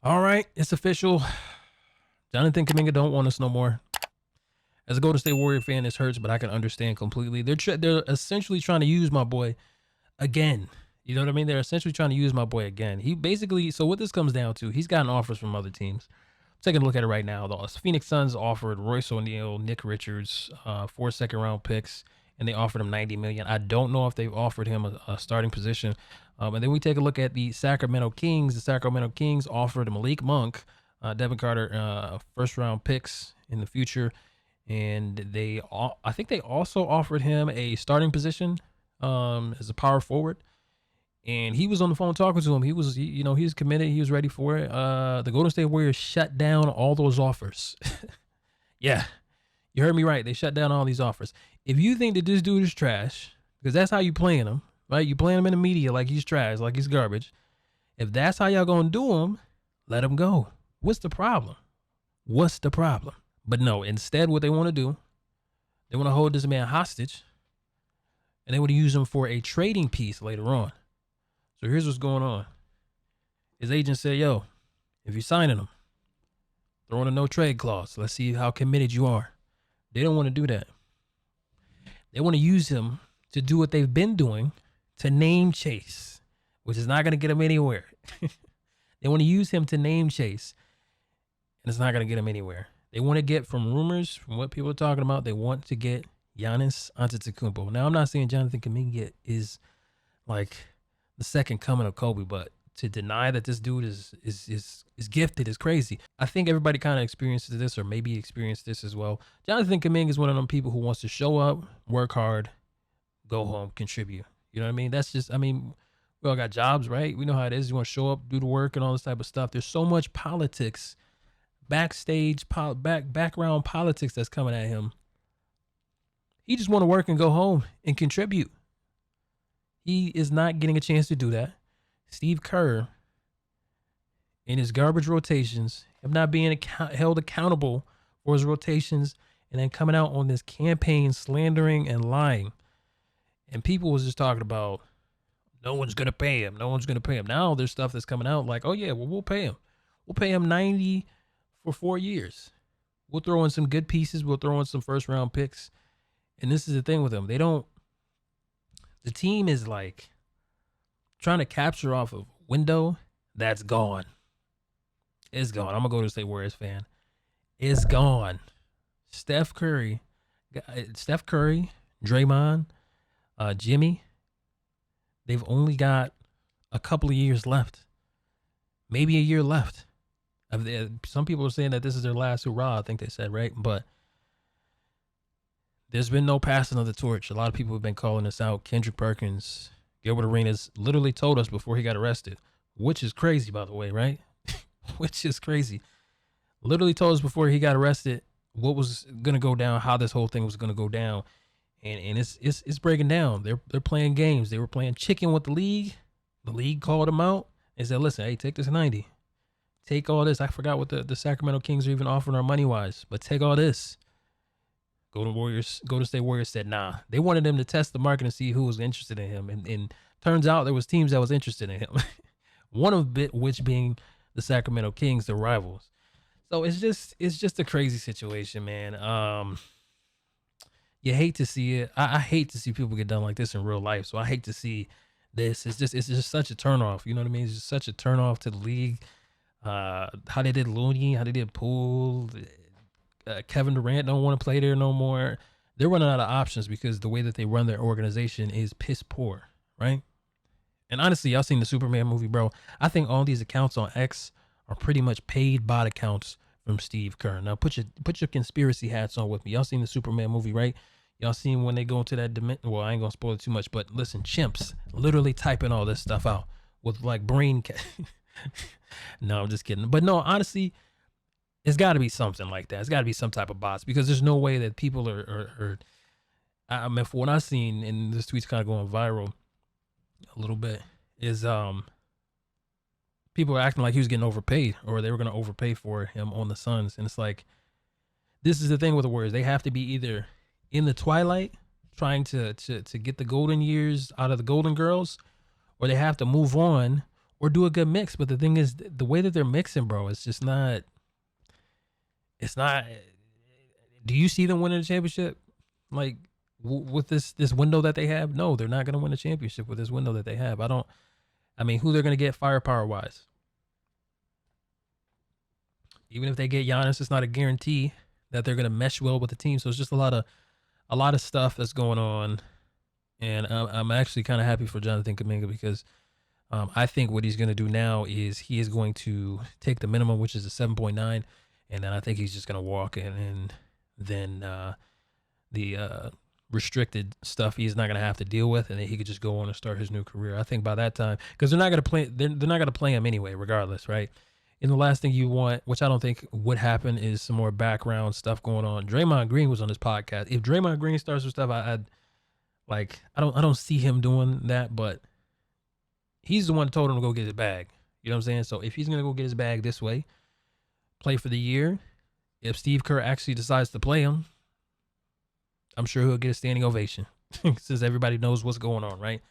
All right, it's official. Jonathan Kuminga don't want us no more. As a Golden State Warrior fan, this hurts, but I can understand completely. They're essentially trying to use my boy again. You know what I mean? They're essentially trying to use my boy again. He basically, so what this comes down to, he's gotten offers from other teams. I'm taking a look at it right now. The Phoenix Suns offered Royce O'Neal, Nick Richards, 4 second-round picks, and they offered him $90 million. I don't know if they've offered him a starting position. And then we take a look at the Sacramento Kings. The Sacramento Kings offered Malik Monk, Devin Carter, first-round picks in the future. And I think they also offered him a starting position as a power forward. And he was on the phone talking to him. He was committed. He was ready for it. The Golden State Warriors shut down all those offers. Yeah, you heard me right. They shut down all these offers. If you think that this dude is trash, because that's how you playing him, right? You playing him in the media like he's trash, like he's garbage. If that's how y'all gonna do him, let him go. What's the problem? What's the problem? But no, instead what they want to do, they want to hold this man hostage, and they want to use him for a trading piece later on. So here's what's going on. His agent said, yo, if you're signing him, throw in a no trade clause. Let's see how committed you are. They don't want to do that. They want to use him to do what they've been doing, to name chase, which is not going to get him anywhere. They want to use him to name chase, and it's not going to get him anywhere. They want to get, from rumors, from what people are talking about, they want to get Giannis Antetokounmpo. Now, I'm not saying Jonathan Kuminga is like the second coming of Kobe, but to deny that this dude is gifted is crazy. I think everybody kind of experiences this, or maybe experienced this as well. Jonathan Kuminga is one of them people who wants to show up, work hard, go home, contribute. You know what I mean? That's just, I mean, we all got jobs, right? We know how it is. You want to show up, do the work, and all this type of stuff. There's so much politics, backstage, background politics that's coming at him. He just want to work and go home and contribute. He is not getting a chance to do that. Steve Kerr, in his garbage rotations, him not being held accountable for his rotations, and then coming out on this campaign slandering and lying. And people was just talking about, no one's going to pay him. No one's going to pay him. Now there's stuff that's coming out like, oh yeah, well, we'll pay him. We'll pay him $90 for 4 years. We'll throw in some good pieces. We'll throw in some first round picks. And this is the thing with them. The team is like trying to capture off a window that's gone. It's gone. I'm going to go to State Warriors fan. It's gone. Steph Curry, Draymond, Jimmy, they've only got a couple of years left. Maybe a year left. Some people are saying that this is their last hurrah, I think they said, right? But there's been no passing of the torch. A lot of people have been calling this out. Kendrick Perkins, Gilbert Arenas literally told us before he got arrested, which is crazy, by the way, right? Which is crazy. Literally told us before he got arrested what was going to go down, how this whole thing was going to go down. And it's breaking down. They're playing games. They were playing chicken with the league. The league called them out and said, listen, hey, take this 90. Take all this. I forgot what the Sacramento Kings are even offering our money-wise, but take all this. Golden State Warriors said, nah. They wanted him to test the market and see who was interested in him. And turns out there was teams that was interested in him. One of which being the Sacramento Kings, the rivals. So it's just a crazy situation, man. You hate to see it. I hate to see people get done like this in real life. So I hate to see this. It's just such a turnoff. You know what I mean? It's just such a turnoff to the league. How they did Looney, how they did Poole. Kevin Durant don't want to play there no more. They're running out of options because the way that they run their organization is piss poor, right? And honestly, y'all seen the Superman movie, bro. I think all these accounts on X are pretty much paid bot accounts from Steve Kerr. Now put your conspiracy hats on with me. Y'all seen the Superman movie, right? Y'all seen when they go into that dimension. Well, I ain't gonna spoil it too much, but listen, chimps literally typing all this stuff out with like brain. No, I'm just kidding. But no, honestly, it's got to be something like that. It's got to be some type of bots, because there's no way that people are I mean, for what I've seen, and this tweet's kind of going viral a little bit, is people are acting like he was getting overpaid, or they were going to overpay for him on the Suns. And it's like, this is the thing with the Warriors. They have to be either in the twilight trying to get the golden years out of the Golden Girls, or they have to move on, or do a good mix. But the thing is, the way that they're mixing, bro, it's just not. It's not. Do you see them winning a championship? Like with this window that they have? No, they're not going to win a championship with this window that they have. I mean, who they're going to get firepower wise? Even if they get Giannis, it's not a guarantee that they're going to mesh well with the team. So it's just a lot of stuff that's going on, and I'm actually kind of happy for Jonathan Kuminga because I think what he's going to do now is he is going to take the minimum, which is a 7.9, and then I think he's just going to walk in, and then the restricted stuff he's not going to have to deal with, and then he could just go on and start his new career. I think by that time, because they're not going to play, they're not going to play him anyway, regardless, right? And the last thing you want, which I don't think would happen, is some more background stuff going on. Draymond Green was on this podcast. If Draymond Green starts with stuff, I don't see him doing that, but he's the one that told him to go get his bag. You know what I'm saying? So if he's gonna go get his bag this way, play for the year. If Steve Kerr actually decides to play him, I'm sure he'll get a standing ovation since everybody knows what's going on, right?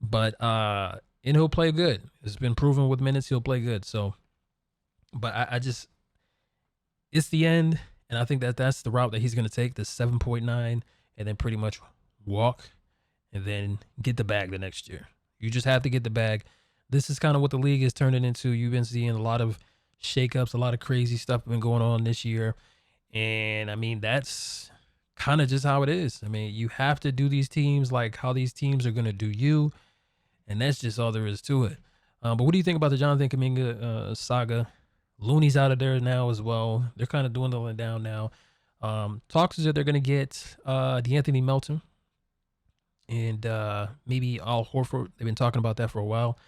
But and he'll play good. It's been proven with minutes he'll play good. So. But I just, it's the end, and I think that's the route that he's going to take, the 7.9, and then pretty much walk, and then get the bag the next year. You just have to get the bag. This is kind of what the league is turning into. You've been seeing a lot of shakeups, a lot of crazy stuff been going on this year, and I mean, that's kind of just how it is. I mean, you have to do these teams like how these teams are going to do you, and that's just all there is to it. But what do you think about the Jonathan Kuminga saga? Looney's out of there now as well. They're kind of dwindling down now. Talks is that they're going to get DeAnthony Melton and maybe Al Horford. They've been talking about that for a while.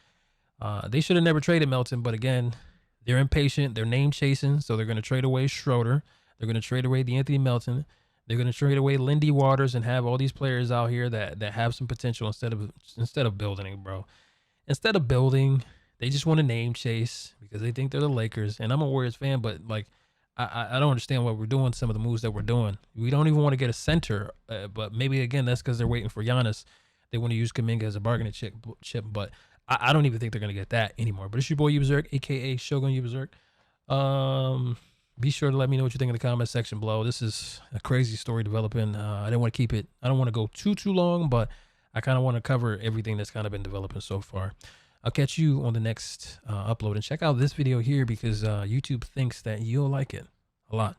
They should have never traded Melton, but again, they're impatient. They're name chasing, so they're going to trade away Schroeder. They're going to trade away DeAnthony Melton. They're going to trade away Lindy Waters and have all these players out here that have some potential instead of building it, bro. Instead of building, they just want to name chase because they think they're the Lakers. And I'm a Warriors fan, but like, I don't understand why we're doing some of the moves that we're doing. We don't even want to get a center, but maybe again that's because they're waiting for Giannis. They want to use Kuminga as a bargaining chip. But I don't even think they're gonna get that anymore. But it's your boy UBEZERK, aka Shogun UBEZERK. Be sure to let me know what you think in the comment section below. This is a crazy story developing. I didn't want to keep it. I don't want to go too long, but I kind of want to cover everything that's kind of been developing so far. I'll catch you on the next upload, and check out this video here because YouTube thinks that you'll like it a lot.